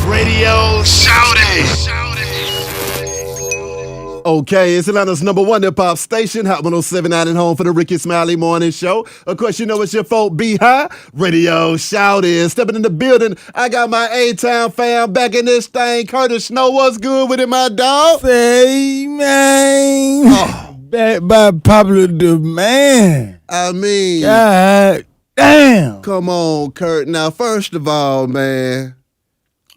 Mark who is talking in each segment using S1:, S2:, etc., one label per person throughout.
S1: Radio Shouty.
S2: Okay, it's Atlanta's #1 hip-hop station, Hot 107.9 and home for the Ricky Smiley Morning Show. Of course, you know it's your folk, B-High, Radio Shouty. Stepping in the building, I got my A-Town fam back in this thing. Curtis Snow, what's good with it, my dog?
S3: Say, man. Back by popular demand.
S2: I mean,
S3: God damn.
S2: come on, Kurt. Now, first of all, man,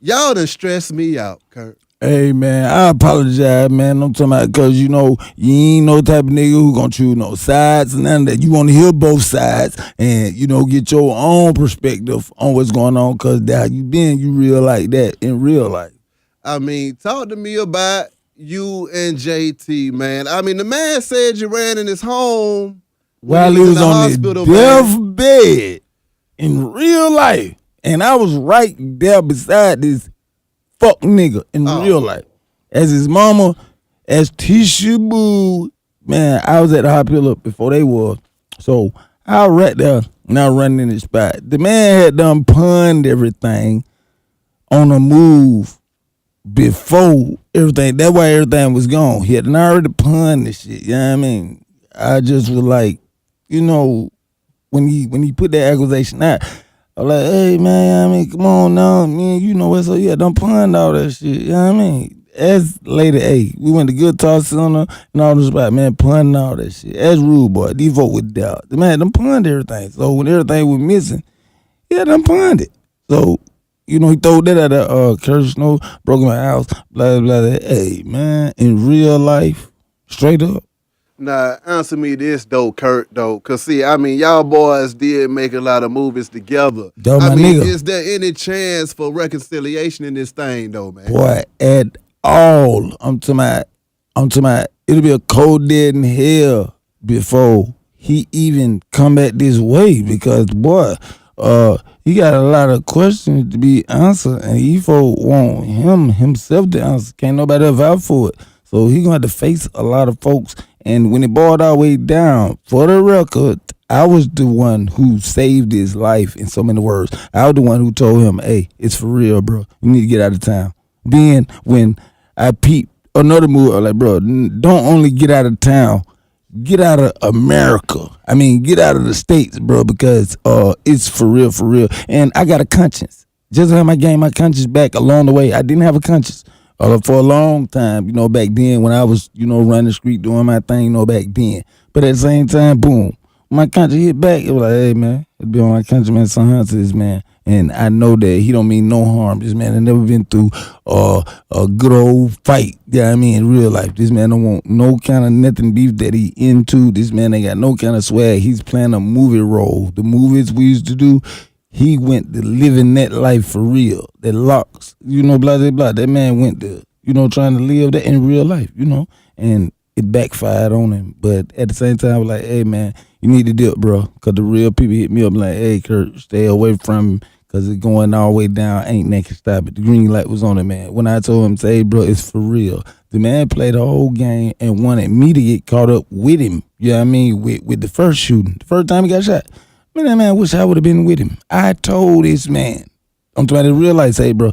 S2: y'all done stressed me out, Kurt.
S3: Hey, man, I apologize, man. I'm talking about because, you know, you ain't no type of nigga who gonna choose no sides and none of that. You want to hear both sides and, you know, get your own perspective on what's going on because how you been, you real like that in real life.
S2: I mean, talk to me about you and JT, man. I mean, the man said you ran in his home
S3: while he was on his deathbed in real life. And I was right there beside this fuck nigga in real life. As his mama, as Tisha Boo, man, I was at the hospital before they was. So I was right there, now running in the spot. The man had done punned everything on a move before everything. That's why everything was gone. He had already punned this shit, you know what I mean? I just was like, you know, when he put that accusation out, I was like, hey, man, I mean, come on now, man, you know what, so yeah, don't pun all that shit, you know what I mean? As later, hey, we went to Guitar Center and all this spot, man, pun all that shit. As Rude Boy, devote with doubt. The man done punned everything. So when everything was missing, yeah, done punned it. So, you know, he threw that at Curtis Snow, broke my house, blah, blah, blah. Hey, man, in real life, straight up.
S2: Now, answer me this, though, Kurt, though. Because, see, I mean, y'all boys did make a lot of movies together. I mean,
S3: nigga.
S2: Is there any chance for reconciliation in this thing, though, man?
S3: Boy, at all. I'm talking about, it'll be a cold dead in hell before he even come back this way. Because, boy, he got a lot of questions to be answered. And he want himself to answer. Can't nobody vouch for it. So he gonna have to face a lot of folks. And when it boiled all the way down, for the record, I was the one who saved his life in so many words. I was the one who told him, hey, it's for real, bro. You need to get out of town. Then when I peeped another movie, I was like, bro, don't only get out of town, get out of America. I mean, get out of the States, bro, because it's for real, for real. And I got a conscience. Just like I gained my conscience back along the way. I didn't have a conscience. For a long time, you know, back then when I was, you know, running the street doing my thing, you know, back then. But at the same time, boom, my conscience hit back. It was like, hey, man, it'd be on my conscience, man, something to this man. And I know that he don't mean no harm. This man had never been through a good old fight, you know what I mean, in real life. This man don't want no kind of nothing beef that he into. This man ain't got no kind of swag. He's playing a movie role. The movies we used to do, he went to living that life for real. That locks, you know, blah, blah, blah. That man went to, you know, trying to live that in real life, you know, and it backfired on him. But at the same time, I was like, hey, man, you need to dip, bro, because the real people hit me up like, hey, Kurt, stay away from him because it's going all the way down. Ain't naked, stop it. The green light was on it, man. When I told him, say, hey, bro, it's for real. The man played the whole game and wanted me to get caught up with him, you know what I mean, with the first shooting, the first time he got shot. Man, that man wish I would have been with him. I told this man, I'm trying to realize, hey, bro,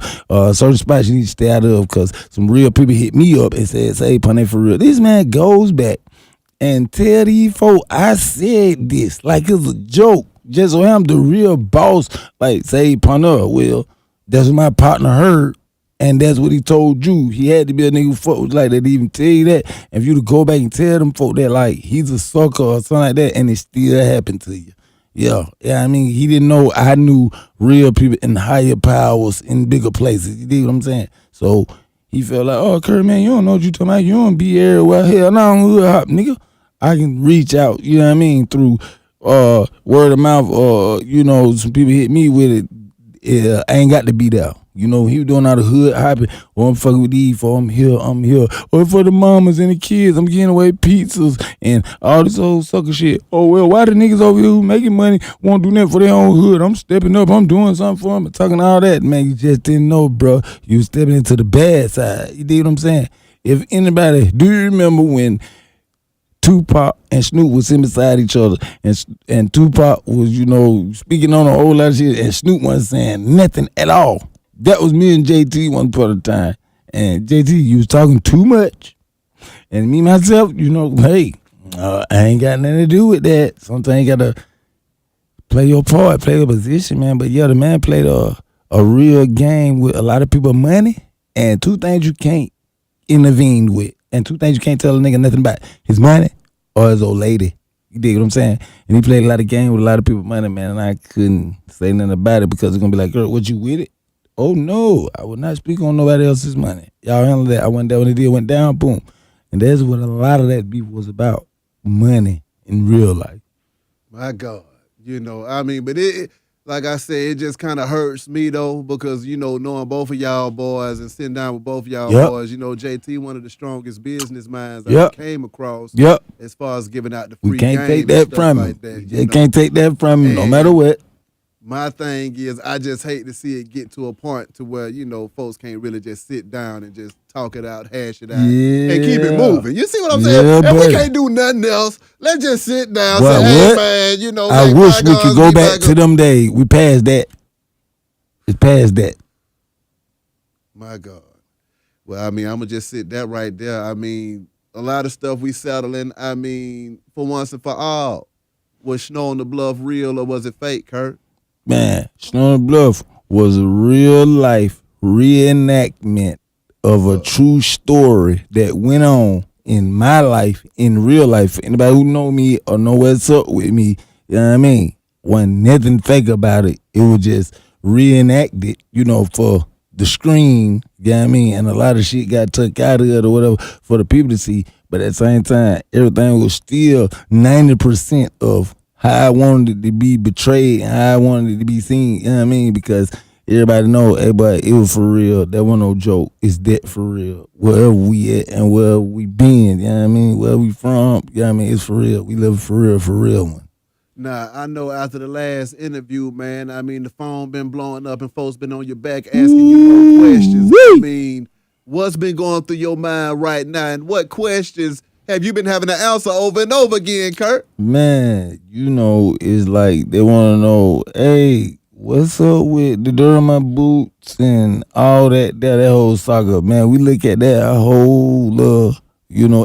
S3: certain spots you need to stay out of because some real people hit me up and said, hey, Punny, for real. This man goes back and tell these folks I said this like it's a joke. Just so I'm the real boss. Like, say, Punny, well, that's what my partner heard. And that's what he told you. He had to be a nigga who fuck with like that to even tell you that. And if you to go back and tell them folk that like he's a sucker or something like that and it still happened to you. Yeah, I mean, he didn't know I knew real people in higher powers in bigger places. You dig what I'm saying? So he felt like, oh, Kurt, man, you don't know what you talking about. You don't be everywhere. Hell no, I'm hood hop, nigga. I can reach out, you know what I mean, through word of mouth or, you know, some people hit me with it. I ain't got to be there. You know, he was doing all the hood hopping. Oh, I'm fucking with these for I'm here. Or for the mamas and the kids, I'm getting away pizzas and all this old sucker shit. Oh, well, why the niggas over here who making money won't do nothing for their own hood? I'm stepping up. I'm doing something for them and talking all that. Man, you just didn't know, bro. You was stepping into the bad side. You dig what I'm saying? If anybody, do you remember when Tupac and Snoop was sitting beside each other, and Tupac was, you know, speaking on a whole lot of shit, and Snoop wasn't saying nothing at all. That was me and JT one part of the time. And JT, you was talking too much. And me, myself, hey, I ain't got nothing to do with that. Sometimes you got to play your part, play your position, man. But, yeah, the man played a real game with a lot of people money. And two things you can't intervene with. And two things you can't tell a nigga nothing about. His money or his old lady. You dig what I'm saying? And he played a lot of game with a lot of people money, man. And I couldn't say nothing about it because it's going to be like, girl, what you with it? Oh, no, I would not speak on nobody else's money. Y'all handle that. I went there when the deal went down, boom. And that's what a lot of that beef was about, money in real life.
S2: My God. But it like I said, it just kind of hurts me, though, because, knowing both of y'all boys and sitting down with both of y'all boys, JT, one of the strongest business minds I came across as far as giving out the free game. We can't take that from him. You
S3: can't take that from him no matter what.
S2: My thing is, I just hate to see it get to a point to where, folks can't really just sit down and just talk it out, hash it out, and keep it moving. You see what I'm saying? If we can't do nothing else, let's just sit down and say, hey, man,
S3: I wish we could go back to them days. We passed that. It's past that.
S2: My God. Well, I'm going to just sit that right there. A lot of stuff we settling, for once and for all, was Snow on the Bluff real or was it fake, Kurt?
S3: Man, Snow on the Bluff was a real life reenactment of a true story that went on in my life, in real life. For anybody who know me or know what's up with me, you know what I mean? Wasn't nothing fake about it. It was just reenacted, for the screen, you know what I mean? And a lot of shit got took out of it or whatever for the people to see. But at the same time, everything was still 90% of how I wanted it to be betrayed and how I wanted it to be seen, you know what I mean? Because everybody know, hey, but it was for real. That wasn't no joke. It's that for real. Wherever we at and wherever we been, you know what I mean? Where we from, you know what I mean? It's for real. We live for real one.
S2: Nah, I know after the last interview, man, the phone been blowing up and folks been on your back asking you more questions. What's been going through your mind right now and what questions have you been having to answer over and over again, Kurt?
S3: Man, it's like they want to know, hey, what's up with the dirt on my boots and all that whole saga? Man, we look at that whole,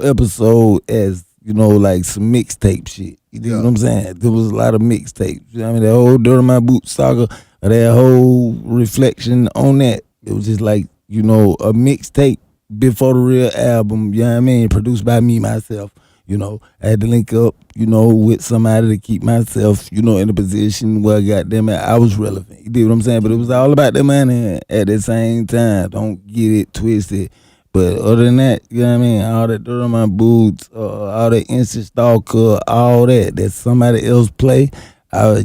S3: episode as, like some mixtape shit. You know what I'm saying? There was a lot of mixtapes. The whole dirt on my boots saga, that whole reflection on that, it was just like, a mixtape before the real album, you know what I mean? Produced by me, myself. I had to link up, with somebody to keep myself, in a position where, goddamn it, I was relevant. You dig what I'm saying? But it was all about the money at the same time. Don't get it twisted. But other than that, you know what I mean? All that dirt on my boots, all that instant stalker, all that somebody else play. I, was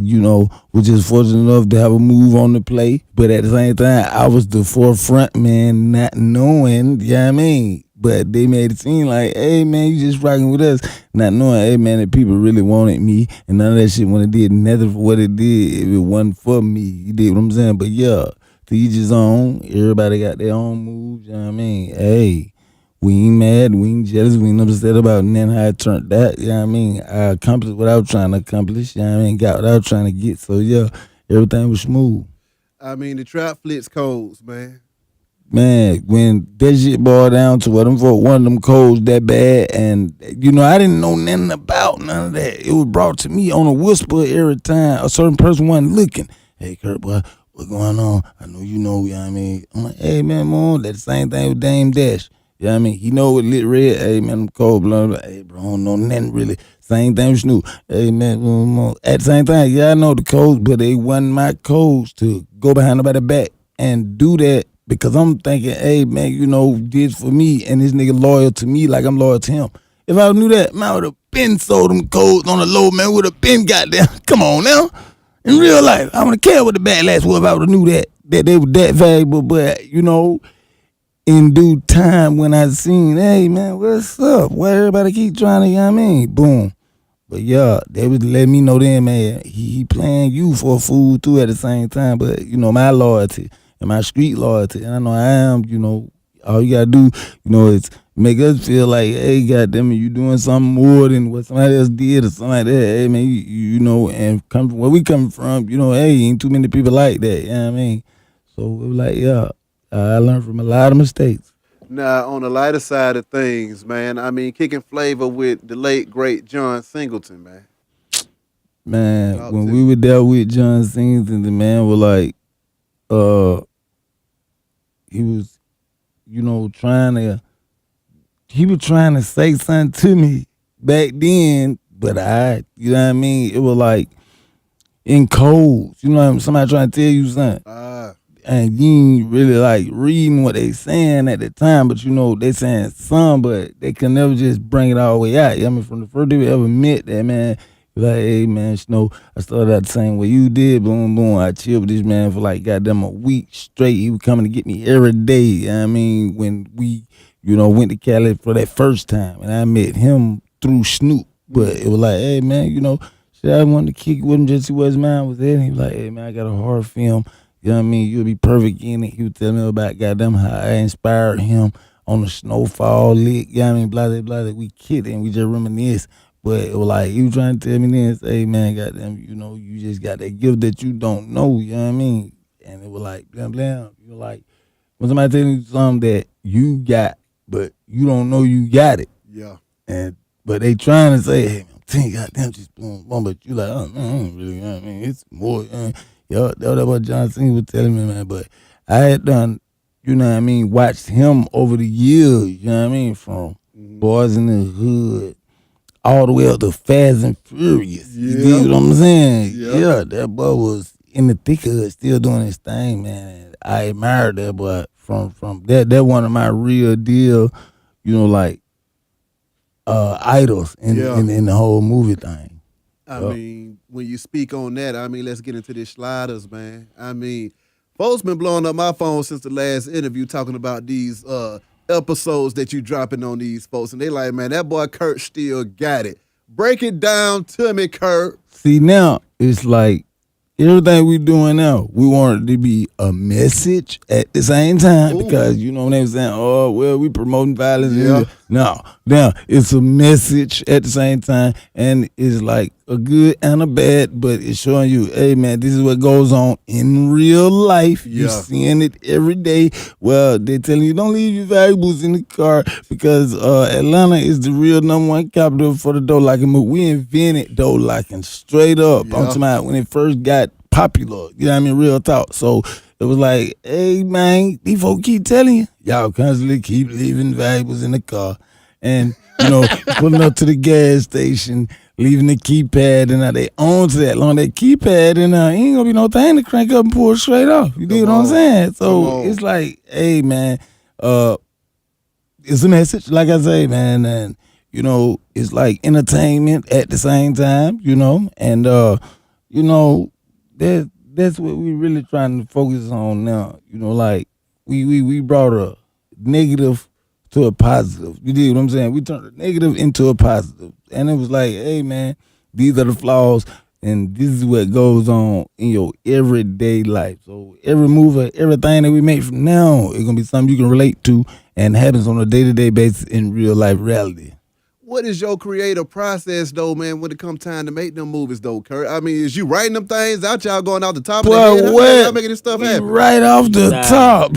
S3: just fortunate enough to have a move on the play. But at the same time, I was the forefront man, not knowing, you know what I mean? But they made it seem like, hey, man, you just rocking with us. Not knowing, hey, man, that people really wanted me. And none of that shit when it did nothing for what it did. If it wasn't for me, you did what I'm saying? But, yeah, to each his own. Everybody got their own moves, you know what I mean? Hey, we ain't mad, we ain't jealous, we ain't upset about nothing how it turned out, you know what I mean? I accomplished what I was trying to accomplish, you know what I mean? Got what I was trying to get. So, yeah, everything was smooth.
S2: The trap flits codes, man.
S3: Man, when that shit boiled down to them for one of them codes that bad, and I didn't know nothing about none of that. It was brought to me on a whisper every time a certain person wasn't looking. Hey, Kurt, boy, what's going on? I know you know what I mean. I'm like, hey, man, Mom, that's the same thing with Dame Dash. You know what I mean? He know what lit red. Hey, man, I'm cold, blah, blah. Hey, bro, I don't know nothing really. Same thing with Snoop. Hey, man, at the same time, yeah, I know the codes, but they wasn't my codes to go behind nobody's back and do that. Because I'm thinking, hey, man, did for me, and this nigga loyal to me like I'm loyal to him. If I knew that, man, I would have been sold them codes on the low, man, would have been goddamn. Come on now. In real life, I wouldn't care what the backlash was if I would have knew that they were that valuable. But, in due time when I seen, hey, man, what's up? Why everybody keep trying to, you know what I mean? Boom. But, yeah, they was letting me know then, man, he playing you for a fool, too, at the same time. But, my loyalty. And my street loyalty. And I know I am, all you gotta do, is make us feel like, hey, goddamn it, you doing something more than what somebody else did or something like that. Hey, man, and come from where we come from, hey, ain't too many people like that, you know what I mean? So it was like, yeah, I learned from a lot of mistakes.
S2: Now, on the lighter side of things, man, I mean, kicking flavor with the late great John Singleton, man.
S3: Man,
S2: Talk
S3: when
S2: to
S3: we
S2: me.
S3: were there with John Singleton, the man was like, uh, he was, he was trying to say something to me back then, but you know what I mean? It was like in codes, you know what I mean? Somebody trying to tell you something.
S2: Ah,
S3: And you ain't really like reading what they saying at the time, but they saying some, but they can never just bring it all the way out. I mean, from the first day we ever met, that man, he was like, hey man, I started out the same way you did, boom, boom. I chilled with this man for like goddamn a week straight. He was coming to get me every day. You know what I mean, when we, went to Cali for that first time, and I met him through Snoop. But it was like, hey man, shit, I wanted to kick it with him just see what his mind was at. And he was like, hey man, I got a horror film. You know what I mean? You'll be perfect in it. He was telling me about goddamn how I inspired him on the snowfall lick. You know what I mean? Blah, blah, blah. We kidding. We just reminisce. But it was like, he was trying to tell me this, hey man, goddamn, you just got that gift that you don't know. You know what I mean? And it was like, blam, blam. You like, when somebody telling you something that you got, but you don't know you got it.
S2: yeah.
S3: But they trying to say, hey man, I'm telling you, goddamn, just boom, boom. But you like, oh man, I don't really, you know what I mean? It's more, yeah, that's what John Cena was telling me, man. But I had done, you know what I mean, watched him over the years, you know what I mean, from Boys in the Hood all the way up to Fast and Furious. You
S2: Yeah.
S3: dig what I'm saying?
S2: Yeah.
S3: Yeah, that boy was in the thick of it, still doing his thing, man. And I admired that boy from that one of my real deal, like idols in,
S2: Yeah.
S3: in the whole movie thing.
S2: I
S3: Yup.
S2: mean, when you speak on that, I mean, let's get into these sliders, man. I mean, folks been blowing up my phone since the last interview talking about these episodes that you dropping on these folks. And they like, man, that boy Kurt still got it. Break it down to me, Kurt.
S3: See, now it's like everything we doing now, we want it to be a message at the same time.
S2: Ooh.
S3: Because they were saying, oh well, we promoting violence.
S2: Yeah.
S3: No, now it's a message at the same time, and it's like a good and a bad, but it's showing you, hey man, this is what goes on in real life.
S2: Yeah.
S3: You're seeing it every day. Well, they're telling you don't leave your valuables in the car because Atlanta is the real #1 capital for the dough locking move. We invented dough locking straight up.
S2: Yeah.
S3: I'm talking about when it first got popular. You know what I mean? Real talk. So it was like, hey man, these folks keep telling you, y'all constantly keep leaving valuables in the car. And, pulling up to the gas station, leaving the keypad, and they own to that long that keypad, and ain't gonna be no thing to crank up and pull straight off. You dig what I'm saying?
S2: Come
S3: So
S2: on.
S3: it's like, hey man, it's a message, like I say, man, and it's like entertainment at the same time, and that's what we really trying to focus on now. Like we brought a negative to a positive. You dig what I'm saying? We turned a negative into a positive. And it was like, hey man, these are the flaws and this is what goes on in your everyday life. So every move, everything that we make from now, it's gonna be something you can relate to and happens on a day-to-day basis in real life reality.
S2: What is your creative process, though, man, when it comes time to make them movies, though, Kurt? I mean, is you writing them things out, y'all going out the top of the head? How y'all making this stuff
S3: We
S2: happen?
S3: right off the top.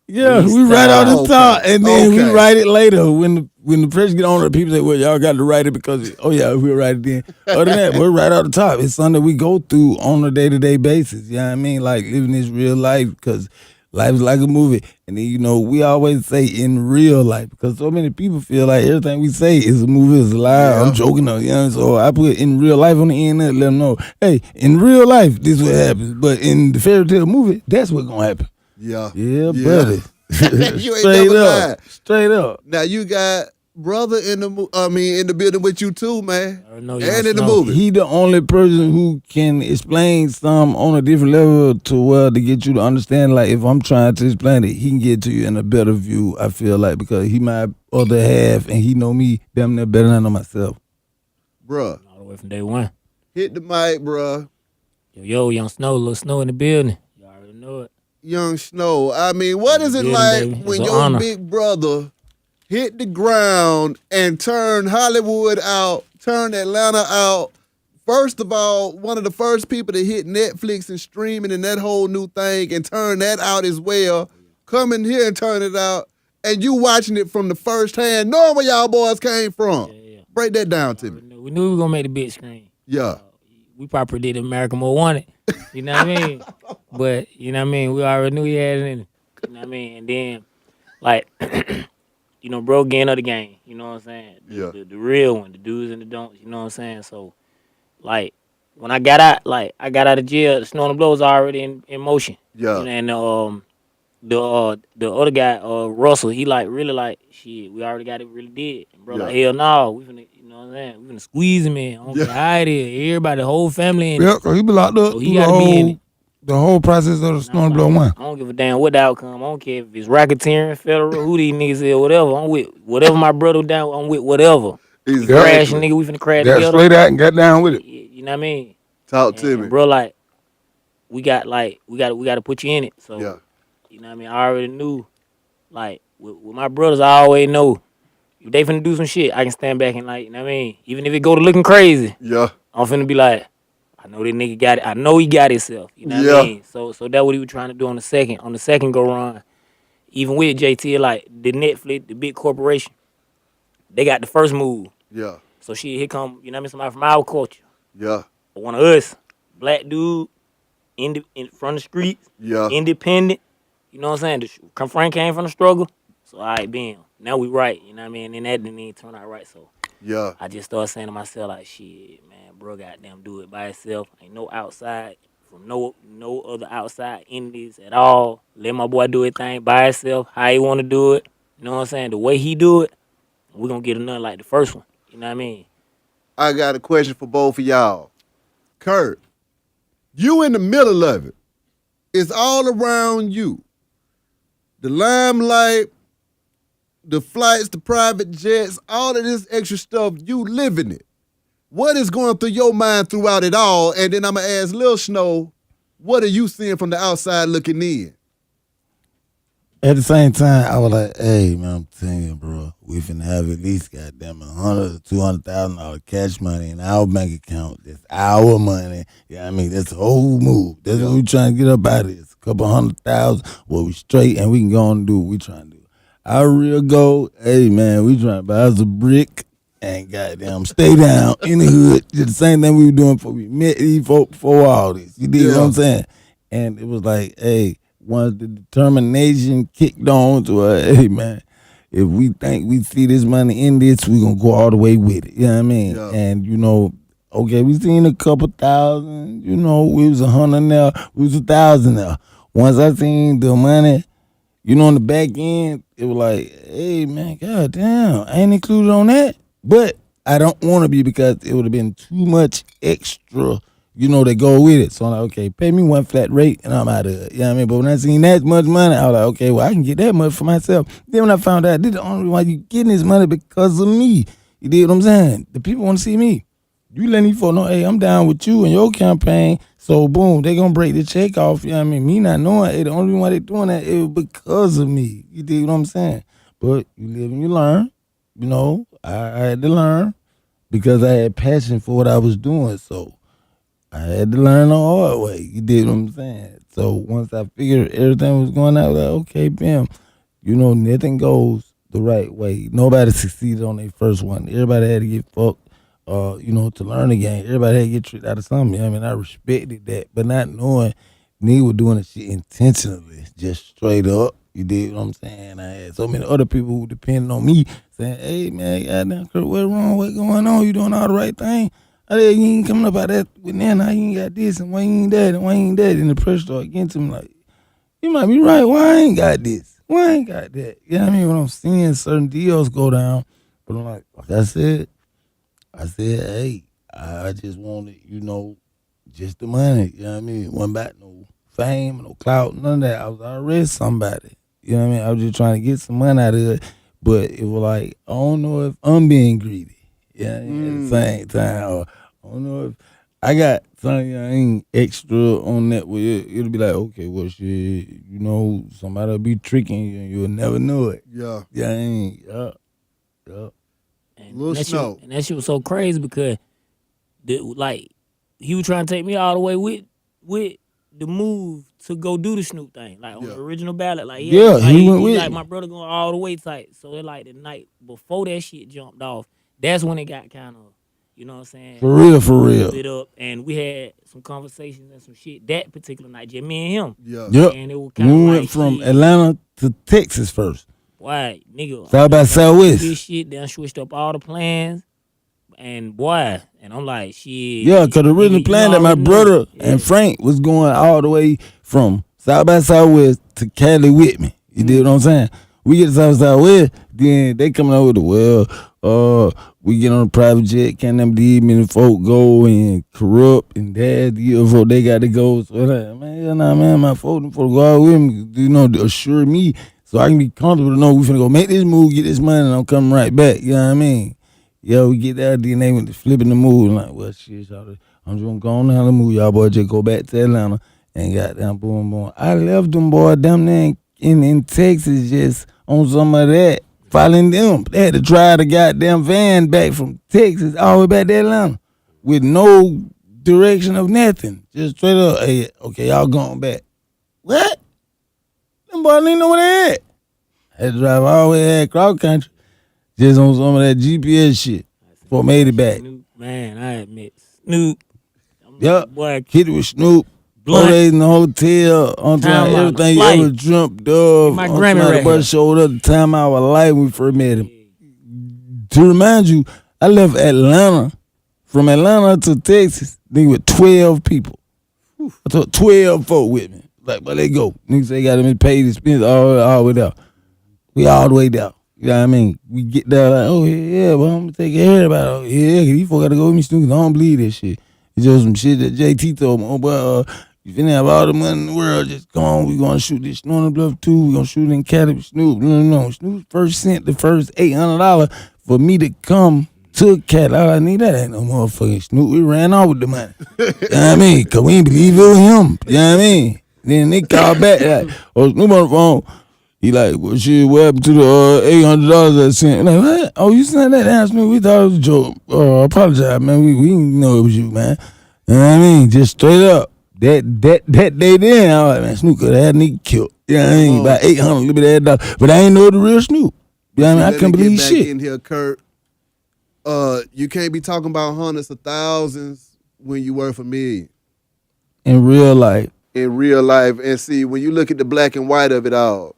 S3: Yeah, we right off the
S2: Okay.
S3: top, and then we
S2: Okay.
S3: write it later when the press get on. The people say, "Well, y'all got to write it because we'll write it then." Other than that, we're right off the top. It's something that we go through on a day-to-day basis. You know what I mean? Like living this real life because life is like a movie. And then we always say in real life because so many people feel like everything we say is a movie, is a lie.
S2: Yeah.
S3: I'm joking, So I put in real life on the end and let them know, hey, in real life, this is what happens. But in the fairy tale movie, that's what's gonna happen.
S2: Yeah.
S3: Yeah, buddy.
S2: You ain't never lied.
S3: Straight up.
S2: Now you got brother in the building with you too, man.
S4: I know
S2: And in the movie.
S3: He the only person who can explain some on a different level to get you to understand. Like if I'm trying to explain it, he can get to you in a better view. I feel like because he my other half and he know me damn near better than I know myself.
S2: Bruh,
S4: All the way from day one.
S2: hit the mic, bruh.
S4: Yo, Young Snow, Little Snow in the building. You already know it.
S2: Young Snow. I mean, what is it
S4: Yeah,
S2: like
S4: baby.
S2: when
S4: It's an
S2: your
S4: honor.
S2: big brother hit the ground and turn Hollywood out, turn Atlanta out First of all, one of the first people to hit Netflix and streaming and that whole new thing and turn that out as well. Come in here and turn it out, and you watching it from the first hand, knowing where y'all boys came from.
S4: Yeah.
S2: Break that down to me.
S4: We knew we were gonna make the big screen.
S2: Yeah.
S4: We probably predicted America More Wanted. You know what I mean? But you know what I mean. We already knew he had it in it. You know what I mean? And then, like, you know, bro, getting of the game. You know what I'm saying?
S2: Yeah.
S4: The real one, the do's and the don'ts. You know what I'm saying? So, like, when I got out of jail. The snow and the blow was already in motion.
S2: Yeah.
S4: You know, and the other guy, Russell, he like really like shit. We already got it, really did. And bro, like hell no, we finna, you know what I'm saying? We finna squeeze him in. I don't care how it is. Everybody, the whole family in it.
S3: Yep, he be locked up
S4: So
S3: through
S4: he gotta be in it.
S3: the whole process of the Snow and Blow one.
S4: I don't give a damn what the outcome. I don't care if it's racketeering, federal, who these niggas is, whatever. I'm with whatever my brother down. I'm with whatever.
S2: Exactly.
S4: Crash, nigga, we finna crash
S3: Got
S4: together.
S3: straight out and got down with it.
S4: You know what I mean?
S2: Talk to me.
S4: Bro, like we got to put you in it. So you know what I mean? I already knew. Like with my brothers, I always know if they finna do some shit, I can stand back and like, you know what I mean? Even if it go to looking crazy, I'm finna be like, I know this nigga got it. I know he got himself. You know what I mean? So that's what he was trying to do on the second go run. Even with JT, like the Netflix, the big corporation, they got the first move.
S2: Yeah.
S4: So shit, here come, you know what I mean, somebody from our culture.
S2: Yeah.
S4: Or one of us, black dude, in from the streets, independent. You know what I'm saying? Frank came from the struggle. So, all right, bam. Now we right. You know what I mean? And that didn't even turn out right. So, I just started saying to myself, like, shit, man, bro, goddamn, do it by himself. Ain't no outside from no other outside entities at all. Let my boy do his thing by himself, how he want to do it. You know what I'm saying? The way he do it, we're going to get another like the first one. You know what I mean?
S2: I got a question for both of y'all. Kurt, you in the middle of it. It's all around you. The limelight, the flights, the private jets, all of this extra stuff, you living it. What is going through your mind throughout it all? And then I'm going to ask Lil Snow, what are you seeing from the outside looking in?
S3: At the same time, I was like, hey, man, I'm telling you, bro, we finna have at least goddamn $100,000 to $200,000 cash money in our bank account. That's our money. Yeah, I mean, that's the whole move. That's what we trying to get up out of this. A couple $100,000, well, we straight and we can go on and do what we trying to do. Our real goal, hey, man, we trying to buy us a brick and goddamn stay down in the hood. Did the same thing we were doing before we met these folk before all this. You dig what I'm saying? And it was like, hey, once the determination kicked on to hey, man, if we think we see this money in this, we going to go all the way with it. You know what I mean? Yeah. And, you know, okay, we seen a couple thousand, you know, we was 100 now, we was 1,000 now. Once I seen the money, you know, on the back end, it was like, hey, man, goddamn, I ain't included on that. But I don't want to be because it would have been too much extra, you know, that go with it. So I'm like, okay, pay me one flat rate and I'm out of it. You know what I mean? But when I seen that much money, I was like, okay, well, I can get that much for myself. Then when I found out, this is the only reason why you getting this money because of me. You dig what I'm saying? The people want to see me. You letting these folks know, hey, I'm down with you and your campaign. So, boom, they going to break the check off. You know what I mean? Me not knowing, hey, the only reason why they doing that is because of me. You dig what I'm saying? But you live and you learn. You know, I had to learn because I had passion for what I was doing. So, I had to learn the hard way. You did what I'm saying? So once I figured everything was going out, I was like, okay, bam, you know, nothing goes the right way. Nobody succeeded on their first one. Everybody had to get fucked, you know, to learn the game. Everybody had to get tricked out of something. You know what I mean, I respected that, but not knowing niggas were doing the shit intentionally, just straight up. You did what I'm saying? I had so many other people who depended on me saying, hey, man, goddamn, Kurt, what's wrong? What's going on? You doing all the right thing? You ain't coming up out that with now. Now you ain't got this and why you ain't that and why you ain't that. And the pressure started getting to me like, you might be right. Why I ain't got this? Why I ain't got that? You know what I mean? When I'm seeing certain deals go down, but I'm like I said, hey, I just wanted, you know, just the money. You know what I mean? Wasn't about no fame, no clout, none of that. I was already somebody. You know what I mean? I was just trying to get some money out of it. But it was like, I don't know if I'm being greedy. Yeah, at the same time, or I don't know if I got something I ain't extra on that. Where it'll be like, okay, well, shit, you know, somebody'll be tricking you and you'll never know it.
S2: Yeah.
S3: Yeah, I ain't. Yeah.
S4: And that shit was so crazy because, like, he was trying to take me all the way with the move to go do the Snoop thing, like on the original ballot. Like
S3: he went with
S4: like
S3: me.
S4: my brother going all the way tight. So it like the night before that shit jumped off, that's when it got kind of, you know what I'm saying?
S3: For real.
S4: Lit up, and we had some conversations and some shit that particular night, just me and him.
S3: Yep.
S4: And it was kind of
S3: We
S4: like
S3: went from Atlanta to Texas first.
S4: boy, nigga,
S3: South by Southwest.
S4: this shit, then switched up all the plans, and boy, and I'm like, shit.
S3: Yeah, because the original
S4: nigga,
S3: plan that my brother and Frank was going all the way from South by Southwest to Cali with me. You did what I'm saying? We get to South by Southwest, then they coming over to, we get on a private jet, can't them believe many folk go and corrupt and dad, they got to go. So like, man, my folk go out with me, you know, to assure me so I can be comfortable to know we finna go make this move, get this money, and I'm coming right back. You know what I mean? Yeah, we get there, then they went to flipping the move. I'm like, well, shit, y'all, I'm just gonna go on down the move. Y'all boys just go back to Atlanta and goddamn boom. I left them boys down there in Texas just on some of that, following them. They had to drive the goddamn van back from Texas all the way back to Atlanta with no direction of nothing. Just straight up, hey, okay, y'all going back. What? Them boys didn't know where they at. Had to drive all the way across country just on some of that GPS shit before I made it back.
S4: Snoop, man, I admit, Snoop.
S3: Yep.
S4: Boy,
S3: Hit it with Snoop. 4 days in the hotel, on time, everything you ever dreamt of.
S4: My
S3: on
S4: Grammy
S3: time,
S4: right
S3: the
S4: here.
S3: showed up the time of our life when we first met him. To remind you, I left Atlanta, from Atlanta to Texas, nigga, with 12 people. I took 12 folk with me. Like, where they go? Niggas say got them paid expense all the way down. We all the way down. You know what I mean? We get there like, oh yeah, well I'm gonna take care of it. Oh yeah, these folks gotta go with me, Snoop. I don't believe this shit. It's just some shit that JT told me. Oh, but you finna have all the money in the world. Just come on, we gonna shoot this on the Bluff too. We gonna shoot in Cali with Snoop. No. Snoop first sent the first $800 for me to come to Cali. All I need that ain't no motherfucking Snoop. We ran off with the money. You know what I mean? Cause we ain't believe it was him. You know what I mean? Then they called back like, oh, Snoop on the phone. He like, well, shit, what happened to the $800 I sent? Like, what? Oh, you sent that down, Snoop? We thought it was a joke. Oh, I apologize, man. We didn't know it was you, man. You know what I mean? Just straight up. That day then, I was like, man, Snoop could have had a nigga killed. You know what I mean? About 800, a little bit of that dollar. But I ain't know the real Snoop. You know what I mean? I couldn't believe shit.
S2: In here, Kurt. You can't be talking about hundreds of thousands when you worth $1 million.
S3: In real life.
S2: And see, when you look at the black and white of it all,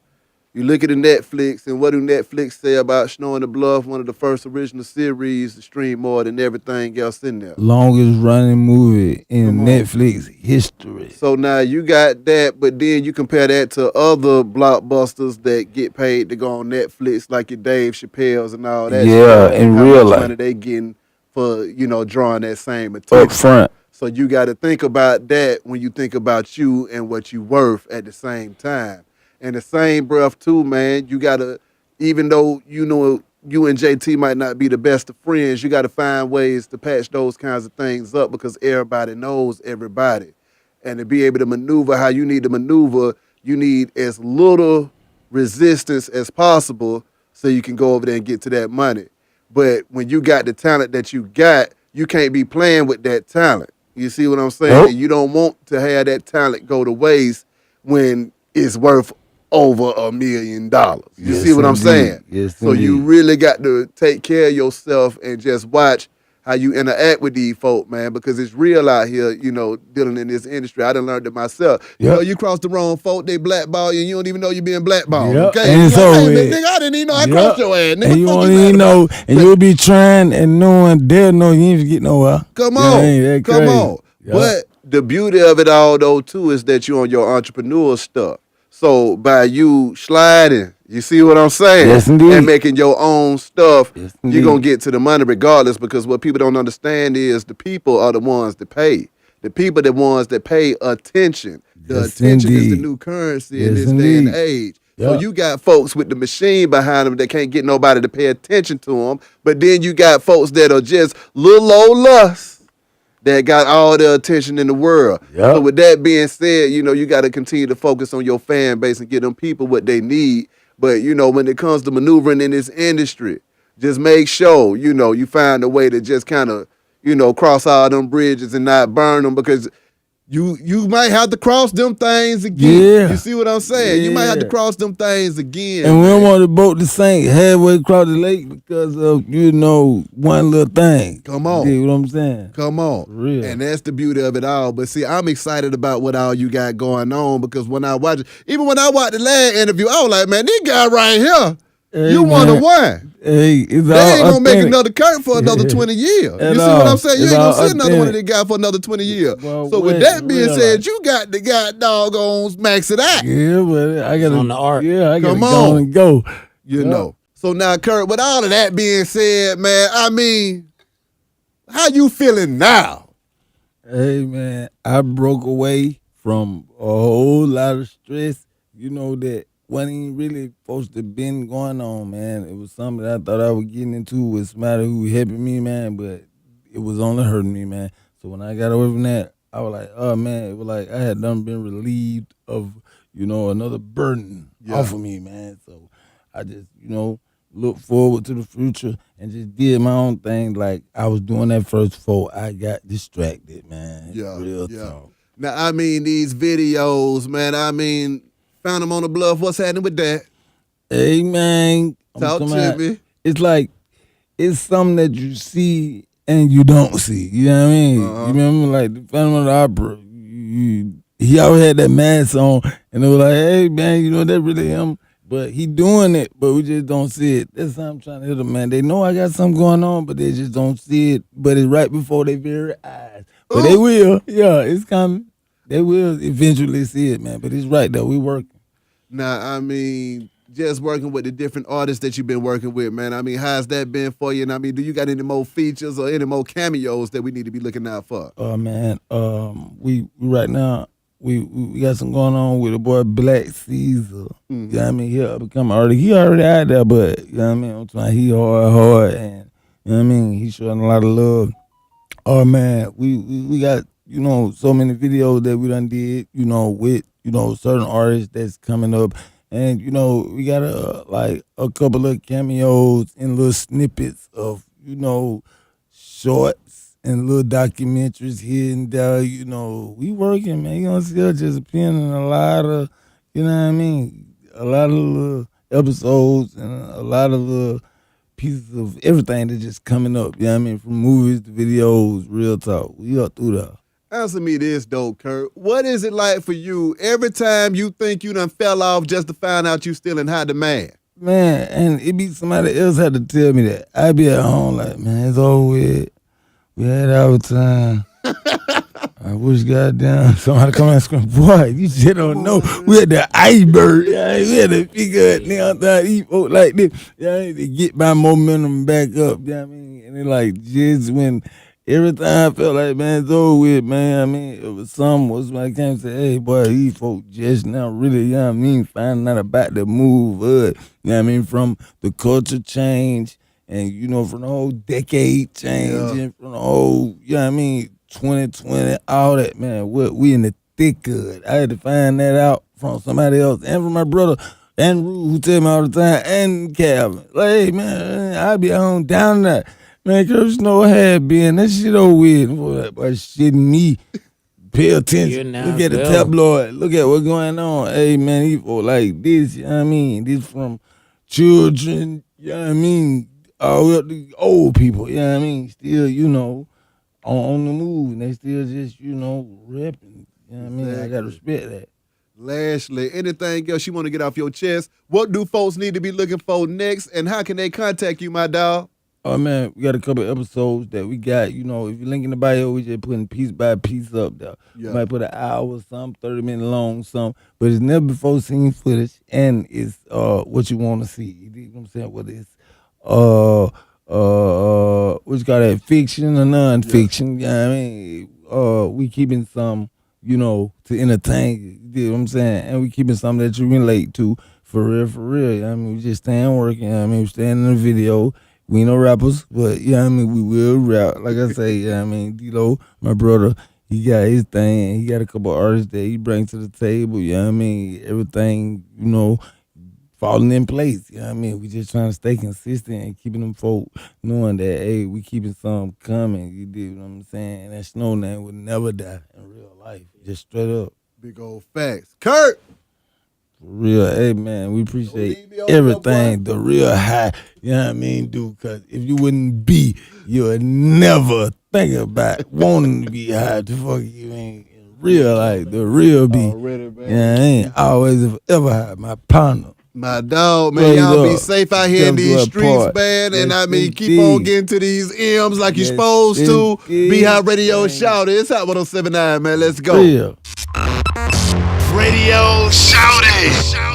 S2: you look at the Netflix, and what do Netflix say about Snow in the Bluff, one of the first original series to stream more than everything else in there.
S3: Longest running movie in Netflix history.
S2: So now you got that, but then you compare that to other blockbusters that get paid to go on Netflix, like your Dave Chappelle's and all that.
S3: Yeah, in real life.
S2: Money they getting for, drawing that same attention.
S3: Up front.
S2: So you got to think about that when you think about you and what you worth at the same time. And the same breath too, man, you got to, even though you and JT might not be the best of friends, you got to find ways to patch those kinds of things up because everybody knows everybody. And to be able to maneuver how you need to maneuver, you need as little resistance as possible so you can go over there and get to that money. But when you got the talent that you got, you can't be playing with that talent. You see what I'm saying?
S3: Nope.
S2: And you don't want to have that talent go to waste when it's worth over $1 million. You see what I'm saying?
S3: Yes,
S2: so
S3: indeed.
S2: you really got to take care of yourself and just watch how you interact with these folk, man, because it's real out here, dealing in this industry. I done learned it myself.
S3: Yep.
S2: You cross the wrong folk, they blackball you, and you don't even know you're being blackballed.
S3: Yep.
S2: Okay?
S3: And it's
S2: Like,
S3: over
S2: hey,
S3: with.
S2: nigga, I didn't even know I crossed your ass. Nigga,
S3: And you
S2: fuck
S3: won't
S2: mad
S3: even know,
S2: about?
S3: and you'll be trying and knowing they'll know you ain't get nowhere.
S2: Come
S3: You
S2: on.
S3: know, ain't that
S2: Come
S3: crazy?
S2: on.
S3: Yep.
S2: But the beauty of it all, though, too, is that you're on your entrepreneur stuff. So by you sliding, you see what I'm saying?
S3: Yes, indeed.
S2: And making your own stuff,
S3: Yes,
S2: you're going
S3: indeed.
S2: to get to the money regardless, because what people don't understand is the people are the ones that pay. The people are the ones that pay attention. The
S3: Yes,
S2: attention is the
S3: indeed.
S2: new currency
S3: Yes,
S2: in this day and
S3: indeed.
S2: age. So
S3: Yep.
S2: you got folks with the machine behind them that can't get nobody to pay attention to them. But then you got folks that are just little old lusts that got all the attention in the world.
S3: Yep.
S2: So with that being said, you got to continue to focus on your fan base and get them people what they need. But, when it comes to maneuvering in this industry, just make sure, you find a way to just kind of, cross all them bridges and not burn them because you might have to cross them things again.
S3: Yeah.
S2: You see what I'm saying? You might have to
S3: Yeah.
S2: cross them things again.
S3: And we don't
S2: man.
S3: want the boat to sink halfway across the lake because of, one little thing.
S2: Come on.
S3: You know what I'm saying?
S2: Come on.
S3: For real.
S2: And that's the beauty of it all. But see, I'm excited about what all you got going on because when I watch it, even when I watched the last interview, I was like, man, this guy right here,
S3: Hey,
S2: you
S3: man.
S2: 1-1.
S3: Hey, it's
S2: They
S3: all
S2: ain't gonna make
S3: authentic.
S2: another Kurt for another 20 years.
S3: At
S2: You see what
S3: all.
S2: I'm saying? You
S3: It's
S2: ain't gonna
S3: all
S2: see another one of
S3: authentic.
S2: these guys for another 20 years.
S3: Well,
S2: So with
S3: wait,
S2: that being
S3: realize.
S2: said, you got the guy doggone max it out.
S3: Yeah, but I gotta
S4: on the art.
S3: Yeah, I gotta
S2: Come
S3: go
S2: on.
S3: and go.
S2: You
S3: Yeah.
S2: know. So now, Kurt, with all of that being said, man, I mean, how you feeling now?
S3: Hey man, I broke away from a whole lot of stress. That wasn't even really supposed to been going on, man. It was something that I thought I was getting into with somebody who was helping me, man, but it was only hurting me, man. So when I got away from that, I was like, oh man, it was like I had done been relieved of, another burden off of me, man. So I just, look forward to the future and just did my own thing like I was doing that first before I got distracted, man.
S2: Yeah,
S3: Real
S2: yeah.
S3: talk.
S2: Now, I mean, these videos, man, found them on the Bluff. What's happening with that?
S3: Hey man,
S2: Talk to me.
S3: It's like it's something that you see and you don't see. You know what I mean?
S2: Uh-huh.
S3: You remember like the Phantom of the Opera? He always had that mask on, and it was like, hey man, that really him. But he doing it, but we just don't see it. That's how I'm trying to hit them, man. They know I got something going on, but they just don't see it. But it's right before their very eyes. But they will. Yeah, it's coming. They will eventually see it, man. But it's right though. We working.
S2: Now, I mean, just working with the different artists that you've been working with, man. I mean, how's that been for you? And I mean, do you got any more features or any more cameos that we need to be looking out for?
S3: Oh man, we right now we got some going on with the boy Black Caesar. You know what I mean? He already out there, but you know what I mean? I'm talking, he hard, and you know what I mean? He showing a lot of love. Oh man, we got so many videos that we done did with certain artists that's coming up, and we got a couple of cameos and little snippets of shorts and little documentaries here and there. We working, man. You gonna see us just appearing in a lot of a lot of little episodes and a lot of little pieces of everything that's just coming up. You know what I mean? From movies to videos, real talk. We up through there.
S2: Answer me this, though, Kurt. What is it like for you every time you think you done fell off just to find out you still in high demand?
S3: Man, and it be somebody else had to tell me that. I be at home like, man, it's over with. We had our time. I wish goddamn somebody come and scream, boy, you just don't know. We had the iceberg. Yeah, we had to figure it nigga eat folk like this. Yeah, to get my momentum back up. You know what I mean? And it like just when every time I felt like, man, it's over with, man. I mean, it was somebody came and said, hey, boy, these folk just now really, you know what I mean, finding out about the move, you know what I mean, from the culture change and, from the whole decade change and from the whole, you know what I mean, 2020, all that, man. We in the thick of it. I had to find that out from somebody else and from my brother Andrew, who tell me all the time, and Calvin. Like, hey, man, I be on down there. Man, Curtis Snow had been. That shit over with. Boy, shitting me. Pay attention.
S4: Yeah,
S3: Look at the tabloid. Look at what's going on. Hey, man, he for like this, you know what I mean? This from children, you know what I mean? All the way up to old people, you know what I mean? Still, on the move. And they still just, repping. You know what I mean? I got to respect that.
S2: Lastly, anything else you want to get off your chest? What do folks need to be looking for next? And how can they contact you, my dog?
S3: Oh, man, we got a couple of episodes that we got. If you link in the bio, we just putting piece by piece up there. Yeah. We might put an hour or something, 30 minutes long, something. But it's never before seen footage, and it's what you want to see. You know what I'm saying? Whether it's what you call that, fiction or non-fiction. You know what I mean? We keeping some, to entertain, you know what I'm saying? And we keeping something that you relate to for real, for real. You know what I mean? We just staying working, you know what I mean? We staying in the video. We ain't no rappers, but you know what I mean, we will rap. Like I say, you know what I mean, D-Lo, my brother, he got his thing, and he got a couple artists that he brings to the table, you know what I mean? Everything, falling in place. You know what I mean? We just trying to stay consistent and keeping them folk knowing that, hey, we keeping something coming. You dig what I'm saying? And that snow name would never die in real life. Just straight up.
S2: Big old facts. Kurt!
S3: For real, hey man, we appreciate
S2: leave me on
S3: everything, the real high, you know what I mean, dude, because if you wouldn't be, you would never think about wanting to be high. The fuck you ain't in real life, the real be.
S2: Already, man.
S3: Yeah, I ain't always ever had my partner.
S2: My dog, man,
S3: Straight
S2: y'all be
S3: up.
S2: safe out here in
S3: Step to
S2: these
S3: a
S2: streets,
S3: part.
S2: man. And
S3: Yes,
S2: I mean, keep on
S3: indeed.
S2: getting to these M's like you're
S3: Yes,
S2: supposed to.
S3: indeed.
S2: Be High Radio
S3: Man.
S2: Shout It. It's Hot 107.9, man. Let's go.
S3: Real.
S1: Radio Shout It.